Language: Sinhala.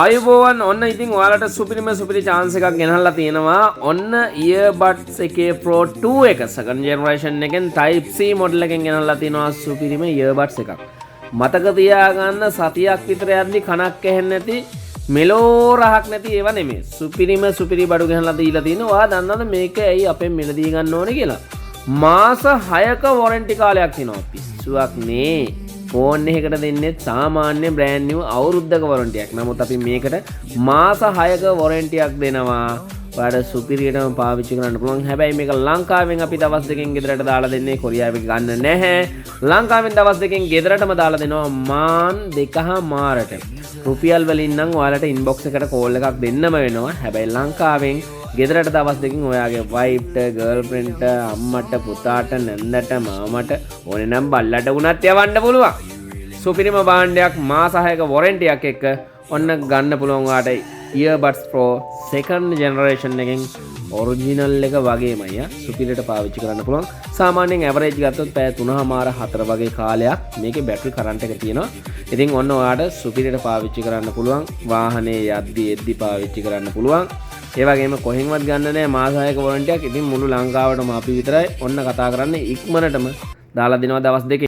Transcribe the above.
අයබෝවන් ඔන්න ඉතින් ඔයාලට සුපිරි chance එකක් ගෙනහල්ලා තියෙනවා. ඔන්න earbuds එකේ Pro 2 එක second generation එකෙන් Type C model එකෙන් ගෙනහල්ලා තියෙනවා සුපිරිම earbuds එකක්. මතක තියාගන්න සතියක් විතර යද්දි කනක් ඇහෙන්නේ නැති මෙලෝ රහක් නැති ඒවා නෙමෙයි. සුපිරි බඩු ගෙනහල්ලා දීලා තියෙනවා. ඔයා දන්නවද මේක ඇයි අපෙන් මිලදී ගන්න ඕනේ කියලා? මාස 6ක warranty කාලයක් තියෙනවා. පිස්සුවක් නේ. ෆෝන් එකකට දෙන්නේ සාමාන්‍ය බ්‍රෑන්ඩ් නිව් අවුරුද්දක warranty එකක්. නමුත් අපි මේකට මාස 6ක warranty එකක් දෙනවා. ඔයාලට සුපිරියටම පාවිච්චි කරන්න පුළුවන්. හැබැයි මේක ලංකාවෙන් අපි දවස් දෙකකින් ගෙදරට දාලා දෙන්නේ. කොරියාවේ ගන්න නැහැ. ලංකාවෙන් දවස් දෙකකින් ගෙදරටම දාලා දෙනවා මාන් 2මාරට. රුපියල් වලින් නම් ඔයාලට ඉන්බොක්ස් එකට කෝල් එකක් දෙන්නම වෙනවා. හැබැයි ලංකාවෙන් ගෙදරට දවස් දෙකකින් ඔයාගේ වයිෆ්ට, ගර්ල්ෆ්‍රෙන්ඩ්ට, අම්මට, පුතාට, නැන්දට, මාමට ඕනේ නම් බල්ලට වුණත් යවන්න පුළුවන්. සුපිරිම භාණ්ඩයක් මාස 6ක warranty එකක් එක්ක ඔන්න ගන්න පුළුවන් ඔයාට earbuds Pro second generation එකෙන් original එක වගේමයි සුපිරියට පාවිච්චි කරන්න පුළුවන්. සාමාන්‍යයෙන් average ගත්තොත් පැය 3මාර 4 වගේ කාලයක් මේකේ battery current එක තියෙනවා. ඉතින් ඔන්න ඔයාට සුපිරියට පාවිච්චි කරන්න පුළුවන්. වාහනේ යද්දි පාවිච්චි කරන්න පුළුවන්. ඒ වගේම කොහෙන්වත් ගන්න නැහැ මාස 6ක warranty එකක්. ඉතින් මුළු ලංකාවටම අපි විතරයි ඔන්න කතා කරන්නේ ඉක්මනටම දාලා දෙනවා දවස් දෙකේ.